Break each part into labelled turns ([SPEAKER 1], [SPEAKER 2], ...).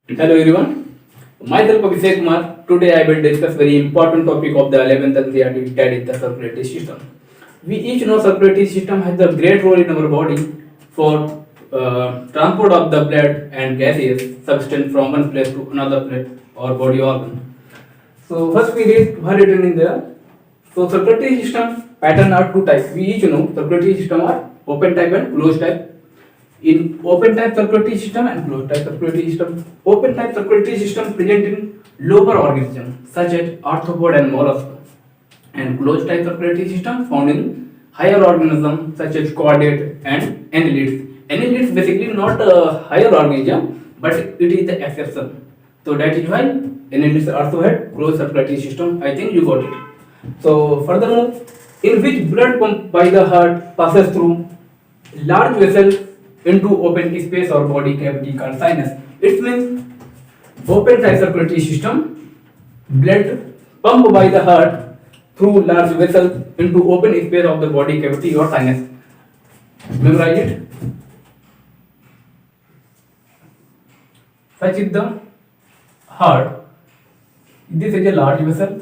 [SPEAKER 1] Hello everyone, myself Abhishek Kumar. Today I will discuss very important topic of the 11th NCERT, that is the circulatory system. We each know circulatory system has a great role in our body for transport of the blood and gaseous substance from one place to another place or body organ. So first we read what written in there. So circulatory system pattern are two types. We each know circulatory system are open type and closed type. In open type circulatory system and closed type circulatory system, open type circulatory system present in lower organisms such as arthropod and mollusk, and closed type circulatory system found in higher organisms such as chordate and annelids. Annelids basically not a higher organism, but it is the exception. So that is why annelids also had closed circulatory system. I think you got it. So furthermore, in which blood pump by the heart passes through large vessels into open space or body cavity called sinus. It means open type circulatory system, blood pumped by the heart through large vessels into open space of the body cavity or sinus. Memorize it. Such is the heart. This is a large vessel,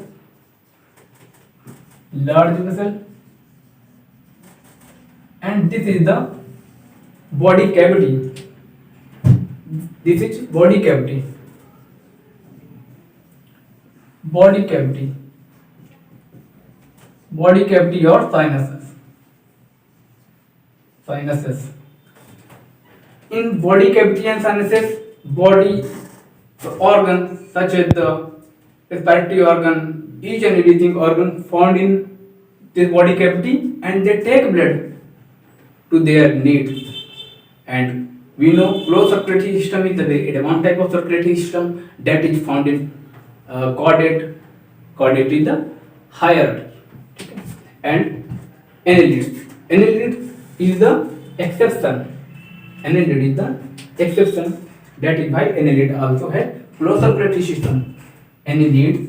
[SPEAKER 1] and this is the body cavity. This is body cavity. Body cavity or sinuses. In body cavity and sinuses, body organs such as the respiratory organ, each and everything organ found in this body cavity, and they take blood to their needs. And we know closed circulatory system is the very advanced type of circulatory system that is found in chordate. Chordate is the higher, and annelid. Annelid is the exception. Annelid is the exception. That is why annelid also has closed circulatory system. Annelid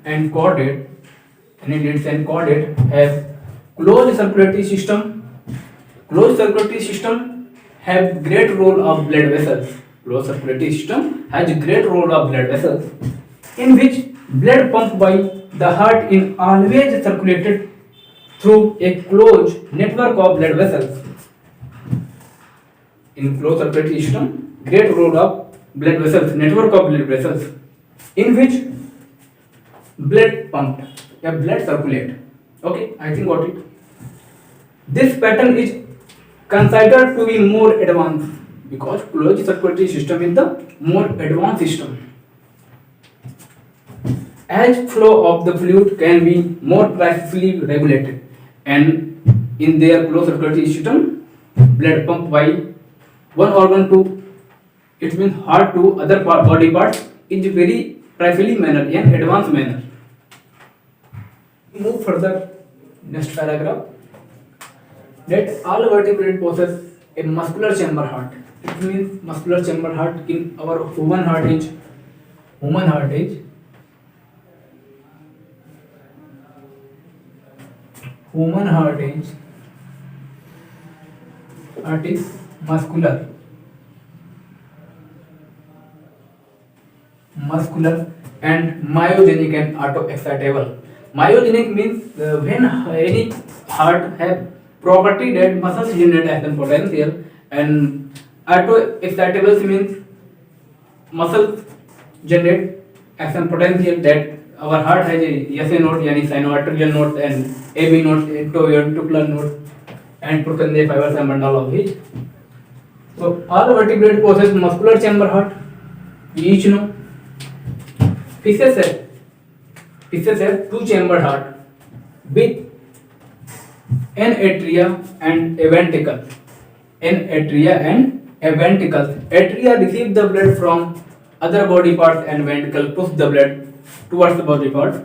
[SPEAKER 1] and chordate. Annelids and chordate have closed circulatory system. Closed circulatory system have great role of blood vessels. Closed circulatory system has great role of blood vessels, in which blood pumped by the heart is always circulated through a closed network of blood vessels. In closed circulatory system, great role of blood vessels, network of blood vessels, in which blood pumped, blood circulate. Okay, I think got it. This pattern is considered to be more advanced because closed circulatory system is the more advanced system, as flow of the fluid can be more precisely regulated, and in their closed circulatory system, blood pumped by one organ to, it means heart to other body parts, is very precisely manner and advanced manner. Move further. Next paragraph. That all vertebrate possess a muscular chamber heart. It means muscular chamber heart in our human heart is heart is muscular and myogenic and auto-excitable. Myogenic means when any heart have property that muscles generate action potential, and auto-excitable means muscles generate action potential, that our heart has a SA node, yani sinoatrial node, and AB node, ventricular node, and Purkinje fibers and bundle of each. So all vertebrate possess muscular chamber heart. Each know. Fishes have two chambered heart with an atria and a ventricle. Atria receive the blood from other body parts, and ventricle push the blood towards the body part.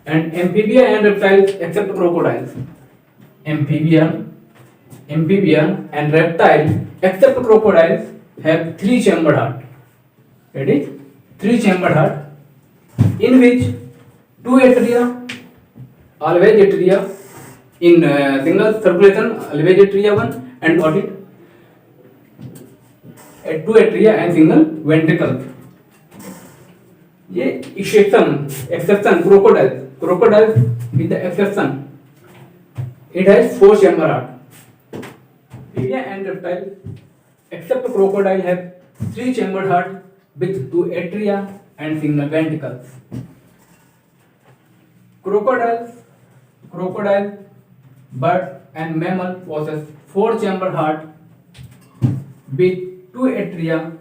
[SPEAKER 1] And amphibia and reptiles except crocodiles. Amphibia and reptile except crocodiles have three chambered heart. That is three chambered heart, in which two atria, always atria, in single circulation alveolar 1 and audit two atria and single ventricle. ये exception crocodile is the exception. It has 4 chamber heart. Amphibian and reptile except crocodile have 3 chambered heart with 2 atria and single ventricles. Crocodile, bird and mammal possess 4 chambered heart with 2 atria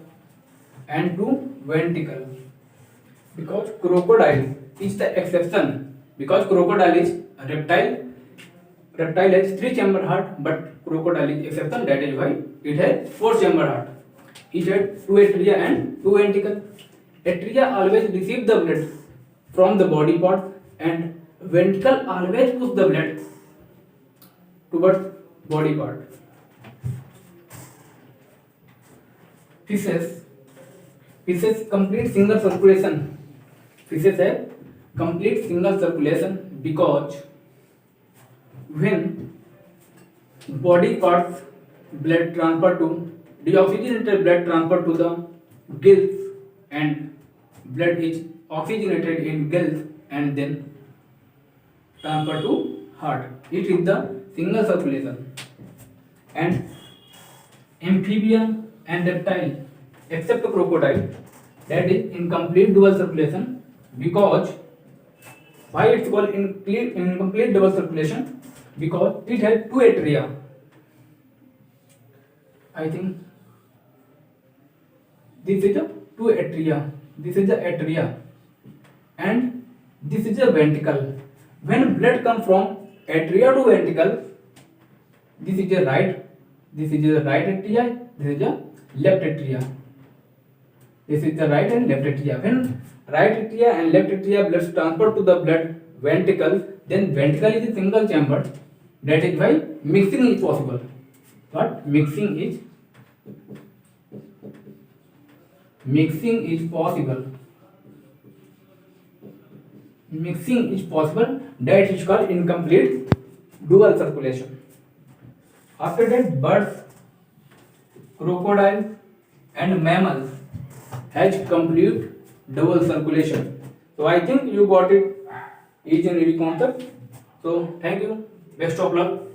[SPEAKER 1] and 2 ventricles. Because crocodile is the exception. Because crocodile is a reptile. Reptile has 3 chamber heart, but crocodile is exception. That is why it has 4 chamber heart. It has 2 atria and 2 ventricles. Atria always receive the blood from the body part, and ventricle always push the blood towards body part. Fishes complete single circulation. Fishes have complete single circulation because when body parts blood transfer to deoxygenated blood transfer to the gills, and blood is oxygenated in gills and then transfer to heart. It is the single circulation. And amphibian and reptile except crocodile, that is incomplete dual circulation. Because why it's called incomplete double circulation? Because it has 2 atria. I think this is a 2 atria. This is the atria, and this is a ventricle. When blood comes from atria to ventricle, this is a right. This is the right atria. This is the left atria. This is the right and left atria. When right atria and left atria blood transfer to the blood ventricle, then ventricle is a single chamber. That is why mixing is possible. But mixing is possible. Mixing is possible. That is called incomplete dual circulation. After that, birds, crocodile, and mammals has complete double circulation. So I think you got it each and every concept. So thank you. Best of luck.